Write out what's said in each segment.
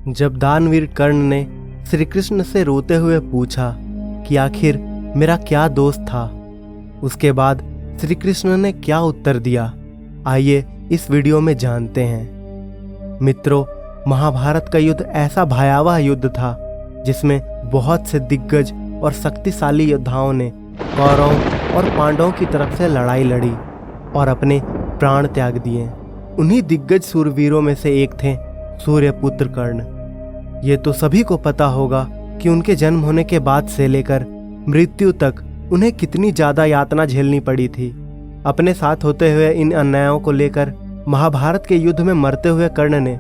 जब दानवीर कर्ण ने श्री कृष्ण से रोते हुए पूछा कि आखिर मेरा क्या दोष था, उसके बाद श्री कृष्ण ने क्या उत्तर दिया, आइए इस वीडियो में जानते हैं। मित्रों, महाभारत का युद्ध ऐसा भयावह युद्ध था जिसमें बहुत से दिग्गज और शक्तिशाली योद्धाओं ने कौरवों और पांडवों की तरफ से लड़ाई लड़ी और अपने प्राण त्याग दिए। उन्हीं दिग्गज सूरवीरों में से एक थे सूर्यपुत्र कर्ण। ये तो सभी को पता होगा कि उनके जन्म होने के बाद से लेकर मृत्यु तक उन्हें कितनी ज्यादा यातना झेलनी पड़ी थी। अपने साथ होते हुए इन अन्यायों को लेकर महाभारत के युद्ध में मरते हुए कर्ण ने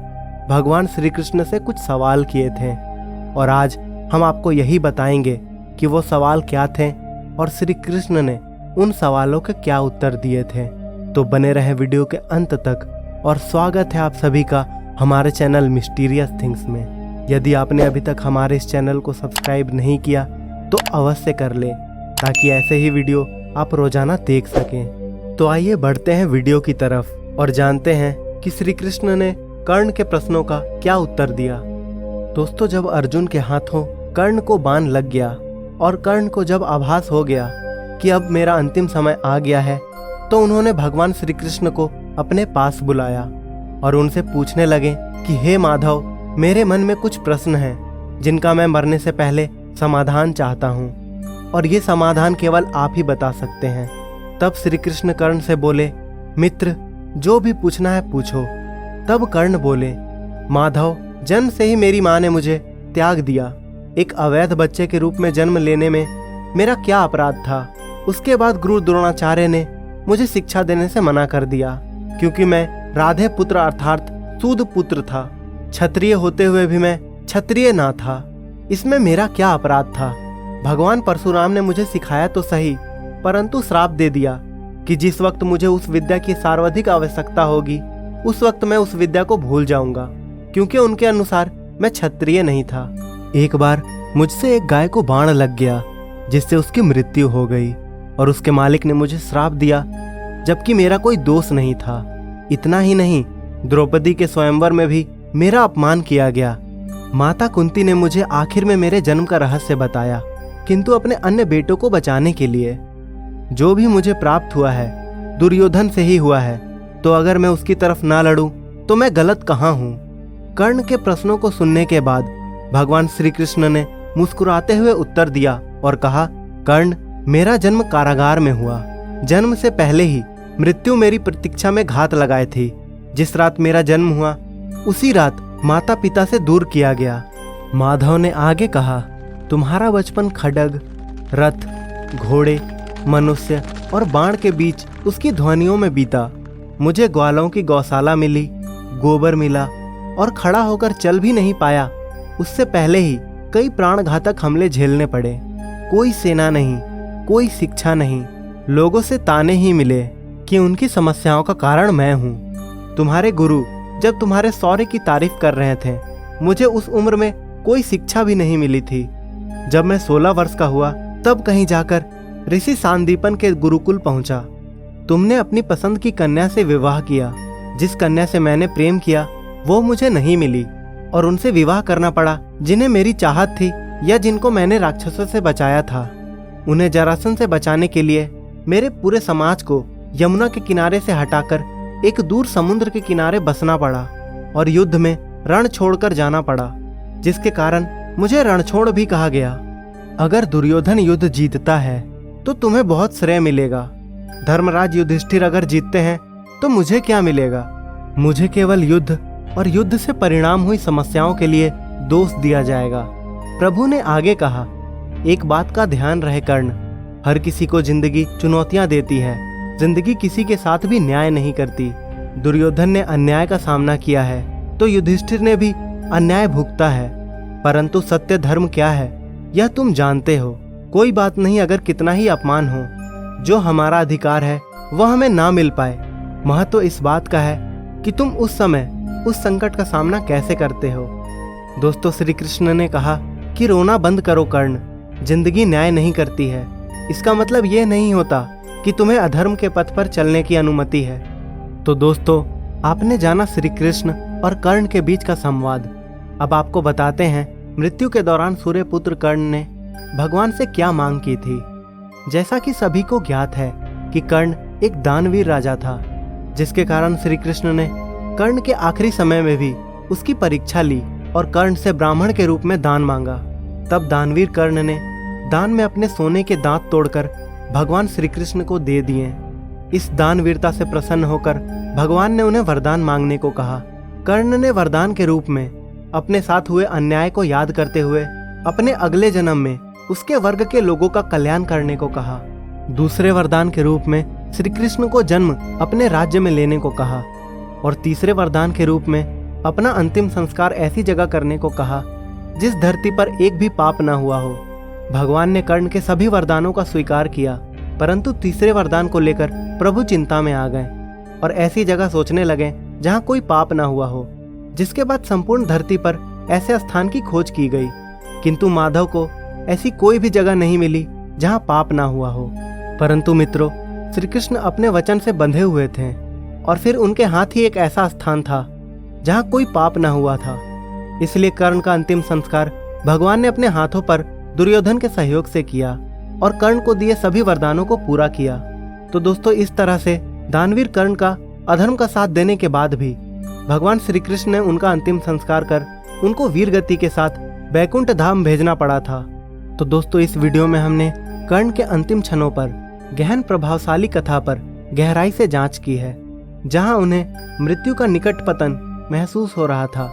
भगवान श्री कृष्ण से कुछ सवाल किए थे और आज हम आपको यही बताएंगे कि वो सवाल क्या थे और श्री कृष्ण ने उन सवालों के क्या उत्तर दिए थे। तो बने रहें वीडियो के अंत तक और स्वागत है आप सभी का हमारे चैनल मिस्टीरियस थिंग्स में। यदि आपने अभी तक हमारे इस चैनल को सब्सक्राइब नहीं किया तो अवश्य कर लें ताकि ऐसे ही वीडियो आप रोजाना देख सकें। तो आइए बढ़ते हैं वीडियो की तरफ और जानते हैं कि श्री कृष्ण ने कर्ण के प्रश्नों का क्या उत्तर दिया। दोस्तों, जब अर्जुन के हाथों कर्ण को बाण लग गया और कर्ण को जब आभास हो गया कि अब मेरा अंतिम समय आ गया है, तो उन्होंने भगवान श्री कृष्ण को अपने पास बुलाया और उनसे पूछने लगे कि हे माधव, मेरे मन में कुछ प्रश्न हैं जिनका मैं मरने से पहले समाधान चाहता हूँ और ये समाधान केवल आप ही बता सकते हैं। तब श्री कृष्ण कर्ण से बोले, मित्र, जो भी पूछना है पूछो। तब कर्ण बोले, माधव, जन्म से ही मेरी माँ ने मुझे त्याग दिया। एक अवैध बच्चे के रूप में जन्म लेने में मेरा क्या अपराध था। उसके बाद गुरु द्रोणाचार्य ने मुझे शिक्षा देने से मना कर दिया क्योंकि मैं राधे पुत्र अर्थात सूद पुत्र था। क्षत्रिय होते हुए भी मैं क्षत्रिय ना था। इसमें मेरा क्या अपराध था। भगवान परशुराम ने मुझे सिखाया तो सही, परंतु श्राप दे दिया कि जिस वक्त मुझे उस विद्या की सर्वाधिक आवश्यकता होगी उस वक्त मैं उस विद्या को भूल जाऊंगा, क्योंकि उनके अनुसार मैं क्षत्रिय नहीं था। एक बार मुझसे एक गाय को बाण लग गया जिससे उसकी मृत्यु हो गई और उसके मालिक ने मुझे श्राप दिया जबकि मेरा कोई दोष नहीं था। इतना ही नहीं, द्रौपदी के स्वयंवर में भी मेरा अपमान किया गया। माता कुंती ने मुझे आखिर में मेरे जन्म का रहस्य बताया, किंतु अपने अन्य बेटों को बचाने के लिए। जो भी मुझे प्राप्त हुआ है दुर्योधन से ही हुआ है, तो अगर मैं उसकी तरफ ना लड़ूं तो मैं गलत कहाँ हूँ। कर्ण के प्रश्नों को सुनने के बाद भगवान श्री कृष्ण ने मुस्कुराते हुए उत्तर दिया और कहा, कर्ण, मेरा जन्म कारागार में हुआ। जन्म से पहले ही मृत्यु मेरी प्रतीक्षा में घात लगाए थी। जिस रात मेरा जन्म हुआ उसी रात माता पिता से दूर किया गया। माधव ने आगे कहा, तुम्हारा बचपन खड्ग, रथ, घोड़े, मनुष्य और बाण के बीच उसकी ध्वनियों में बीता। मुझे ग्वालों की गौशाला मिली, गोबर मिला और खड़ा होकर चल भी नहीं पाया। उससे पहले ही कई प्राणघातक हमले झेलने पड़े। कोई सेना नहीं, कोई शिक्षा नहीं, लोगों से ताने ही मिले कि उनकी समस्याओं का कारण मैं हूँ। तुम्हारे गुरु जब तुम्हारे शौर्य की तारीफ कर रहे थे, मुझे उस उम्र में कोई शिक्षा भी नहीं मिली थी। जब मैं 16 वर्ष का हुआ तब कहीं जाकर ऋषि सांदीपन के गुरुकुल पहुंचा। तुमने अपनी पसंद की कन्या से विवाह किया। जिस कन्या से मैंने प्रेम किया वो मुझे नहीं मिली और उनसे विवाह करना पड़ा जिन्हें मेरी चाहत थी या जिनको मैंने राक्षसों से बचाया था। उन्हें जरासंध से बचाने के लिए मेरे पूरे समाज को यमुना के किनारे से हटाकर एक दूर समुद्र के किनारे बसना पड़ा और युद्ध में रण छोड़कर जाना पड़ा, जिसके कारण मुझे रणछोड़ भी कहा गया। अगर दुर्योधन युद्ध जीतता है तो तुम्हें बहुत श्रेय मिलेगा। धर्मराज युधिष्ठिर अगर जीतते हैं तो मुझे क्या मिलेगा। मुझे केवल युद्ध और युद्ध से परिणाम हुई समस्याओं के लिए दोष दिया जाएगा। प्रभु ने आगे कहा, एक बात का ध्यान रहे कर्ण, हर किसी को जिंदगी चुनौतियां देती है। जिंदगी किसी के साथ भी न्याय नहीं करती। दुर्योधन ने अन्याय का सामना किया है तो युधिष्ठिर ने भी अन्याय भुगता है, परंतु सत्य धर्म क्या है यह तुम जानते हो। कोई बात नहीं अगर कितना ही अपमान हो, जो हमारा अधिकार है वह हमें ना मिल पाए। महत्व इस बात का है कि तुम उस समय उस संकट का सामना कैसे करते हो। दोस्तों, श्री कृष्ण ने कहा कि रोना बंद करो कर्ण, जिंदगी न्याय नहीं करती है। इसका मतलब यह नहीं होता कि तुम्हें अधर्म के पथ पर चलने की अनुमति है। तो दोस्तों, आपने जाना श्री कृष्ण और कर्ण के बीच का संवाद। अब आपको बताते हैं मृत्यु के दौरान सूर्यपुत्र कर्ण ने भगवान से क्या मांग की थी। जैसा कि सभी को ज्ञात है कि कर्ण एक दानवीर राजा था, जिसके कारण श्री कृष्ण ने कर्ण के आखिरी समय में भी उसकी परीक्षा ली और कर्ण से ब्राह्मण के रूप में दान मांगा। तब दानवीर कर्ण ने दान में अपने सोने के दांत तोड़कर भगवान श्री कृष्ण को दे दिए। इस दानवीरता से प्रसन्न होकर भगवान ने उन्हें वरदान मांगने को कहा। कर्ण ने वरदान के रूप में अपने साथ हुए अन्याय को याद करते हुए अपने अगले जन्म में उसके वर्ग के लोगों का कल्याण करने को कहा। दूसरे वरदान के रूप में श्री कृष्ण को जन्म अपने राज्य में लेने को कहा और तीसरे वरदान के रूप में अपना अंतिम संस्कार ऐसी जगह करने को कहा जिस धरती पर एक भी पाप न हुआ हो। भगवान ने कर्ण के सभी वरदानों का स्वीकार किया, परंतु तीसरे वरदान को लेकर प्रभु चिंता में आ गए और ऐसी जगह सोचने लगे जहां कोई पाप न हुआ हो। जिसके बाद संपूर्ण धरती पर ऐसे स्थान की खोज की गई, किंतु माधव को ऐसी कोई भी जगह नहीं मिली जहां पाप ना हुआ हो। परंतु मित्रों, श्री कृष्ण अपने वचन से बंधे हुए थे और फिर उनके हाथ ही एक ऐसा स्थान था जहां कोई पाप ना हुआ था। इसलिए कर्ण का अंतिम संस्कार भगवान ने अपने हाथों पर दुर्योधन के सहयोग से किया और कर्ण को दिए सभी वरदानों को पूरा किया। तो दोस्तों, इस तरह से दानवीर कर्ण का अधर्म का साथ देने के बाद भी भगवान श्री कृष्ण ने उनका अंतिम संस्कार कर उनको वीर गति के साथ बैकुंठ धाम भेजना पड़ा था। तो दोस्तों, इस वीडियो में हमने कर्ण के अंतिम क्षणों पर गहन प्रभावशाली कथा पर गहराई से जांच की है, जहां उन्हें मृत्यु का निकट पतन महसूस हो रहा था।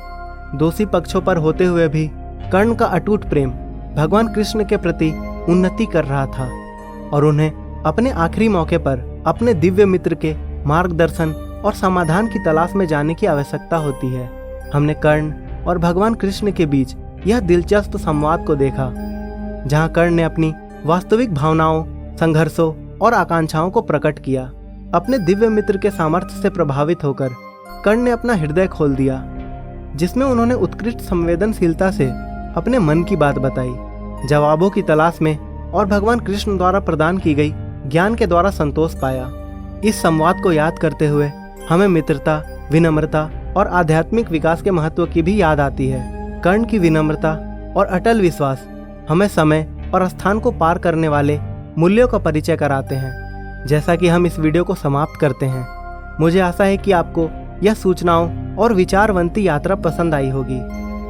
दोषी पक्षों पर होते हुए भी कर्ण का अटूट प्रेम भगवान कृष्ण के प्रति उन्नति कर रहा था और उन्हें अपने आखिरी मौके पर अपने दिव्य मित्र के मार्गदर्शन और समाधान की तलाश में जाने की आवश्यकता होती है। हमने कर्ण और भगवान कृष्ण के बीच यह दिलचस्प संवाद को देखा, जहां कर्ण ने अपनी वास्तविक भावनाओं, संघर्षों और आकांक्षाओं को प्रकट किया। अपने दिव्य मित्र के सामर्थ्य से प्रभावित होकर कर्ण ने अपना हृदय खोल दिया, जिसमें उन्होंने उत्कृष्ट संवेदनशीलता से अपने मन की बात बताई, जवाबों की तलाश में और भगवान कृष्ण द्वारा प्रदान की गई ज्ञान के द्वारा संतोष पाया। इस संवाद को याद करते हुए हमें मित्रता, विनम्रता और आध्यात्मिक विकास के महत्व की भी याद आती है। कर्ण की विनम्रता और अटल विश्वास हमें समय और स्थान को पार करने वाले मूल्यों का परिचय कराते हैं। जैसा कि हम इस वीडियो को समाप्त करते हैं, मुझे आशा है कि आपको यह सूचनाओं और विचारवंती यात्रा पसंद आई होगी।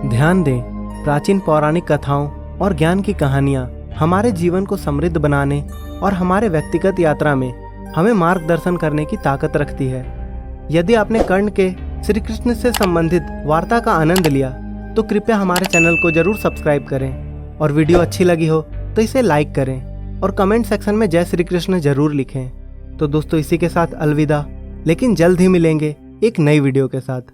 ध्यान दें, प्राचीन पौराणिक कथाओं और ज्ञान की कहानियाँ हमारे जीवन को समृद्ध बनाने और हमारे व्यक्तिगत यात्रा में हमें मार्गदर्शन करने की ताकत रखती है। यदि आपने कर्ण के श्री कृष्ण से संबंधित वार्ता का आनंद लिया तो कृपया हमारे चैनल को जरूर सब्सक्राइब करें और वीडियो अच्छी लगी हो तो इसे लाइक करें और कमेंट सेक्शन में जय श्री कृष्ण जरूर लिखें। तो दोस्तों, इसी के साथ अलविदा, लेकिन जल्द ही मिलेंगे एक नई वीडियो के साथ।